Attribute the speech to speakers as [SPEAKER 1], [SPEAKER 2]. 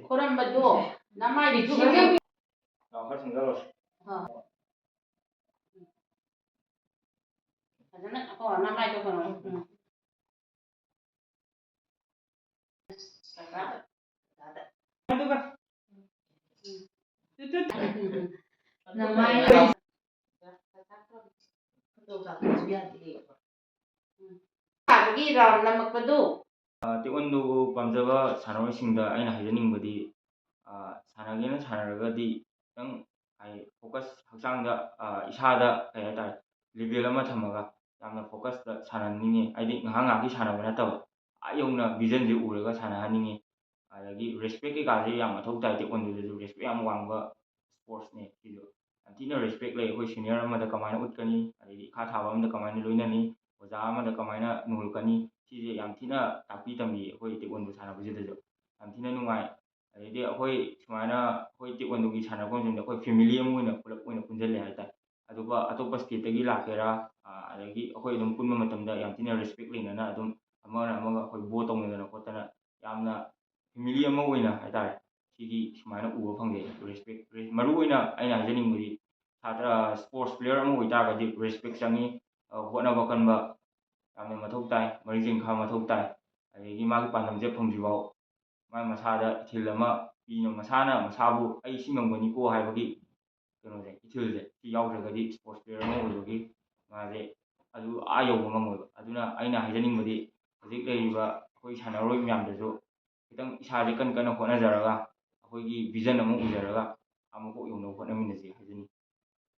[SPEAKER 1] ꯈꯣꯔꯝꯕꯗꯣ ꯅꯃꯥꯏꯗꯨꯐꯖꯅ ꯅꯃꯥꯏꯗꯣ round नमकपदो
[SPEAKER 2] ꯇꯦꯛꯋꯟꯗꯣꯕꯨ ꯄꯥꯝꯖꯕ ꯁꯥꯟꯅꯔꯣꯏꯁꯤꯡꯗ ꯑꯩꯅ ꯍꯥꯏꯖꯅꯤꯡꯕꯗꯤ ꯁꯥꯟꯅꯒꯦꯅ ꯁꯥꯟꯅꯔꯒꯗꯤ ꯈꯤꯇꯪ ꯐꯣꯀꯁ ꯍꯛꯆꯥꯡꯗ ꯏꯁꯥꯗ ꯀꯩ ꯍꯥꯏꯇꯥꯔꯦ ꯂꯦꯚꯦꯜ ꯑꯃ ꯊꯝꯃꯒ ꯌꯥꯝꯅ ꯐꯣꯀꯁꯇ ꯁꯥꯟꯅꯅꯤꯡꯉꯤ ꯍꯥꯏꯗꯤ ꯉꯥꯏꯍꯥꯛ ꯉꯥꯏꯍꯥꯛꯀꯤ ꯁꯥꯟꯅꯕ ꯅꯠꯇꯕ ꯌꯧꯅ ꯚꯤꯖꯟꯁꯦ ꯎꯔꯒ ꯁꯥꯟꯅꯍꯟꯅꯤꯡꯉꯤ ꯑꯗꯒꯤ ꯔꯦꯁꯄꯦꯛ ꯀꯩꯀꯥꯁꯦ ꯌꯥꯝ ꯃꯊꯧ ꯇꯥꯏ ꯇꯦꯛꯋꯟꯗꯣꯗꯁꯨ ꯔꯦꯁꯄꯦꯛ ꯌꯥꯝ ꯋꯥꯡꯕ ꯁ꯭ꯄꯣꯔꯠꯁꯅꯦ ꯁꯤꯁꯨ ꯌꯥꯝ ꯊꯤꯅ ꯔꯦꯁꯄꯦꯛ ꯂꯩ ꯑꯩꯈꯣꯏ ꯁꯤꯅꯤꯌꯔ ꯑꯃꯗ ꯀꯃꯥꯏꯅ ꯎꯠꯀꯅꯤ ꯑꯗꯒꯤ ꯏꯈꯥ ꯊꯥꯕ ꯑꯃꯗ ꯀꯃꯥꯏꯅ ꯂꯣꯏꯅꯅꯤ ꯑꯣꯖꯥ ꯑꯃꯗ ꯀꯃꯥꯏꯅ ꯅꯣꯜꯂꯛꯀꯅꯤ ꯁꯤꯁꯦ ꯌꯥꯝ ꯊꯤꯅ ꯇꯥꯛꯄꯤ ꯇꯝꯕꯤ ꯑꯩꯈꯣꯏ ꯇꯦꯛꯋꯟꯗꯣ ꯁꯥꯟꯅꯕꯁꯤꯗꯁꯨ ꯌꯥꯝ ꯊꯤꯅ ꯅꯨꯡꯉꯥꯏ ꯑꯗꯩꯗꯤ ꯑꯩꯈꯣꯏ ꯁꯨꯃꯥꯏꯅ ꯑꯩꯈꯣꯏ ꯇꯦꯛꯋꯟꯗꯣꯒꯤ ꯁꯥꯟꯅꯐꯝꯁꯤꯡꯗ ꯑꯩꯈꯣꯏ ꯐꯦꯃꯤꯂꯤ ꯑꯃ ꯑꯣꯏꯅ ꯄꯨꯂꯞ ꯑꯣꯏꯅ ꯄꯨꯟꯁꯤꯜꯂꯦ ꯍꯥꯏꯇꯥꯔꯦ ꯑꯗꯨꯒ ꯑꯇꯣꯞꯄ ꯁ꯭ꯇꯦꯠꯇꯒꯤ ꯂꯥꯛꯀꯦꯔꯥ ꯑꯗꯒꯤ ꯑꯩꯈꯣꯏ ꯑꯗꯨꯝ ꯄꯨꯟꯕ ꯃꯇꯝꯗ ꯌꯥꯝ ꯊꯤꯅ ꯔꯦꯁꯄꯦꯛ ꯂꯩꯅꯅ ꯑꯗꯨꯝ ꯑꯃꯒ ꯑꯃꯒ ꯑꯩꯈꯣꯏ ꯕꯣ ꯇꯧꯅꯗꯅ ꯈꯣꯠꯇꯅ ꯌꯥꯝꯅ ꯐꯦꯃꯤꯂꯤ ꯑꯃ ꯑꯣꯏꯅ ꯍꯥꯏꯇꯥꯔꯦ ꯁꯤꯒꯤ ꯁꯨꯃꯥꯏꯅ ꯎꯕ ꯐꯪꯖꯩ ꯔꯦꯁꯄꯦꯛ ꯃꯔꯨꯑꯣꯏꯅ ꯑꯩꯅ ꯍꯥꯏꯖꯅꯤꯡꯕꯗꯤ ꯁ꯭ꯄꯣꯔꯠꯁ ꯄ꯭ꯂꯦꯌꯔ ꯑꯃ ꯑꯣꯏꯇꯥꯔꯒꯗꯤ ꯔꯦꯁꯄꯦꯛ ꯆꯪꯉꯤ ꯍꯣꯠꯅꯕ ꯀꯟꯕ ꯌꯥꯝꯅ ꯃꯊꯧ ꯇꯥꯏ ꯃꯔꯤꯡ ꯈꯥ ꯃꯊꯧ ꯇꯥꯏ ꯑꯗꯒꯤ ꯃꯥꯒꯤ ꯄꯥꯟꯗꯝꯁꯦ ꯐꯪꯗ꯭ꯔꯤꯐꯥꯎ ꯃꯥꯒꯤ ꯃꯁꯥꯗ ꯏꯊꯤꯜ ꯑꯃ ꯄꯤꯅ ꯃꯁꯥꯅ ꯃꯁꯥꯕꯨ ꯑꯩ ꯁꯤ ꯉꯝꯒꯅꯤꯀꯣ ꯍꯥꯏꯕꯒꯤ ꯀꯩꯅꯣꯁꯦ ꯏꯊꯤꯜꯁꯦ ꯁꯤ ꯌꯥꯎꯗ꯭ꯔꯒꯗꯤ ꯁ꯭ꯄꯣꯔꯠꯁ ꯄ꯭ꯂꯦꯌꯔ ꯑꯃ ꯑꯣꯏꯕꯒꯤ ꯃꯥꯁꯦ ꯑꯗꯨ ꯌꯧꯕ ꯉꯝꯃꯣꯏꯕ ꯑꯗꯨꯅ ꯑꯩꯅ ꯍꯥꯏꯖꯅꯤꯡꯕꯗꯤ ꯍꯧꯖꯤꯛ ꯂꯩꯔꯤꯕ ꯑꯩꯈꯣꯏ ꯁꯥꯟꯅꯔꯣꯏ ꯃꯌꯥꯝꯗꯁꯨ ꯈꯤꯇꯪ ꯏꯁꯥꯁꯦ ꯀꯟꯅ ꯍꯣꯠꯅꯖꯔꯒ ꯑꯩꯈꯣꯏꯒꯤ ꯚꯤꯖꯟ ꯑꯃ ꯎꯖꯔꯒ ꯃꯀꯣꯛ ꯌꯧꯅꯕ ꯍꯣꯠꯅꯃꯤꯟꯅꯁꯤ ꯍꯥꯏꯖꯅꯤꯡꯉꯤ